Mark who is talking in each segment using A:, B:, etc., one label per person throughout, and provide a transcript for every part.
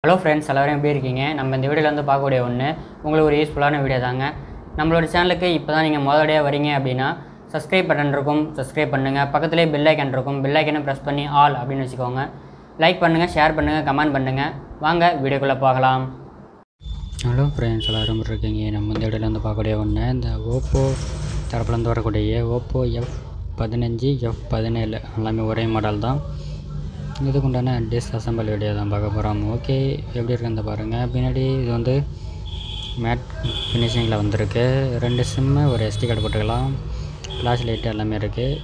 A: Hello friends, எல்லோரும் எப்படி இருக்கீங்க? நம்ம இந்த வீடியோவில் வந்து பார்க்கக்கூடிய ஒன்று உங்களுக்கு ஒரு யூஸ்ஃபுல்லான வீடியோ தாங்க. நம்மளோட சேனலுக்கு இப்போ தான் நீங்கள் முதலடியாக வரீங்க அப்படின்னா சப்ஸ்கிரைப் பட்டன் இருக்கும், சப்ஸ்கிரைப் பண்ணுங்கள். பக்கத்துலேயே பெல் ஐக்கன் இருக்கும், பெல் ஐக்கனை ப்ரெஸ் பண்ணி ஆல் அப்படின்னு வச்சுக்கோங்க. லைக் பண்ணுங்கள், ஷேர் பண்ணுங்கள், கமெண்ட் பண்ணுங்கள். வாங்க வீடியோக்குள்ளே பார்க்கலாம். ஹலோ ஃப்ரெண்ட்ஸ், எல்லோரும் இருக்கீங்க. நம்ம இந்த வீடியோவில் வந்து பார்க்கக்கூடிய ஒன்று இந்த ஓப்போ தரப்புலேருந்து வரக்கூடிய ஓப்போ F15 F17 எல்லாமே ஒரே மாடல் தான். இதுக்கு உண்டான டிஸ்அசம்பிள் வீடியோ தான் பார்க்க போகிறோம். ஓகே, எப்படி இருக்குன்னு பாருங்கள். பின்னாடி இது வந்து மேட் ஃபினிஷிங்கில் வந்திருக்கு. 2 சிம்மு, ஒரு SD கார்டு போட்டுக்கலாம். ஃப்ளாஷ் லைட்டு எல்லாமே இருக்குது.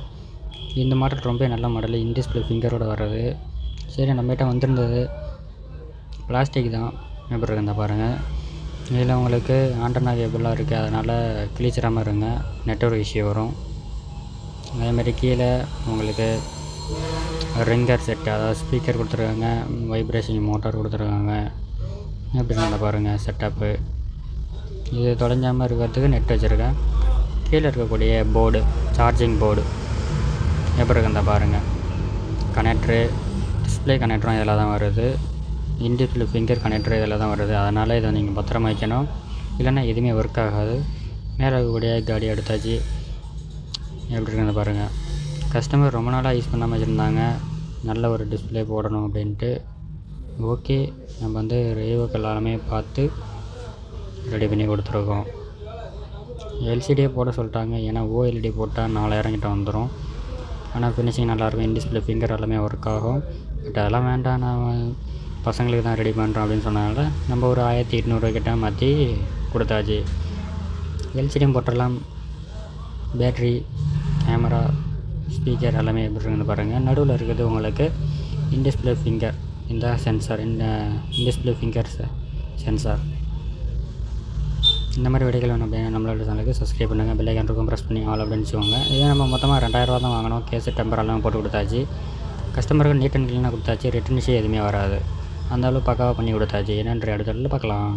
A: இந்த மாடல் ரொம்ப நல்ல மாடல், இன்டிஸ்பிளே ஃபிங்கரோடு வர்றது. சரி, நம்மகிட்ட வந்திருந்தது பிளாஸ்டிக் தான். எப்படி இருக்குன்னு பாருங்கள். இதில் உங்களுக்கு ஆண்டனா கேபிளாக இருக்குது, அதனால் கிழிச்சிடாமல் இருங்க, நெட்வொர்க் இஷ்யூ வரும். அதேமாதிரி கீழே உங்களுக்கு ரிங்கர் செட்டு, அதாவது ஸ்பீக்கர் கொடுத்துருக்காங்க, வைப்ரேஷன் மோட்டார் கொடுத்துருக்காங்க. எப்படின்னு பாருங்கள் செட்டப்பு. இது தொலைஞ்சாமல் இருக்கிறதுக்கு நெட் வச்சுருக்கேன். கீழே இருக்கக்கூடிய போர்டு, சார்ஜிங் போர்டு எப்படி இருக்குன்னு பாருங்கள். கனெக்ட்ரு, டிஸ்பிளே கனெக்டரும் இதில் தான் வருது. இன்டிஸ்பிளே ஃபிங்கர் கனெக்டர் இதில் தான் வருது. அதனால் இதை நீங்கள் பத்திரமா வைக்கணும், இல்லைன்னா எதுவுமே ஒர்க் ஆகாது. மேலே இருக்கக்கூடிய காடி எடுத்தாச்சு. எப்படி இருக்குன்னு பாருங்கள். கஸ்டமர் ரொம்ப நாளாக யூஸ் பண்ணாமல் வச்சுருந்தாங்க, நல்ல ஒரு டிஸ்பிளே போடணும் அப்படின்ட்டு. ஓகே, நம்ம வந்து ரிவ்யூக்கள் எல்லாமே பார்த்து ரெடி பண்ணி கொடுத்துருக்கோம். எல்சிடியே போட சொல்லிட்டாங்க, ஏன்னா OLED போட்டால் 4000 கிட்ட வந்துடும். ஆனால் ஃபினிஷிங் நல்லாயிருக்கும், இன்டிஸ்பிளே ஃபிங்கர் எல்லாமே ஒர்க் ஆகும். பட் அதெல்லாம் வேண்டாம், நான் பசங்களுக்கு தான் ரெடி பண்ணுறோம் அப்படின்னு சொன்னதால நம்ம ஒரு 1800 கிட்ட மாற்றி கொடுத்தாச்சு. எல்சிடியும் போட்டுடலாம். பேட்ரி, கேமரா, ஸ்பீக்கர் எல்லாமே எப்படி இருக்குன்னு பாருங்கள். நடுவில் இருக்கிறது உங்களுக்கு இன்டிஸ்பிளே ஃபிங்கர், இந்த சென்சார், இந்த இன்டிஸ்பிளே ஃபிங்கர் சென்சார். இந்த மாதிரி வீடியோக்கள் வேணும் அப்படின்னா நம்மளோட சேனலுக்கு சப்ஸ்கிரைப் பண்ணுங்கள், பெல் ஐக்கான் இருக்கும், ப்ரெஸ் பண்ணி ஆல் அப்படின்னு வச்சுக்கோங்க. இதே நம்ம மொத்தமாக 2000 ரூபா தான் வாங்கணும். கேஸு டெம்பர் எல்லாம் போட்டு கொடுத்தாச்சு. கஸ்டமருக்கு நீட் அண்ட் க்ளீனாக கொடுத்தாச்சு. ரிட்டர்ன் இஷ்யூ எதுவுமே வராது. அந்த அளவு பக்காவாக பண்ணி கொடுத்தாச்சு. என்னன்ற இடத்துல பார்க்கலாம்.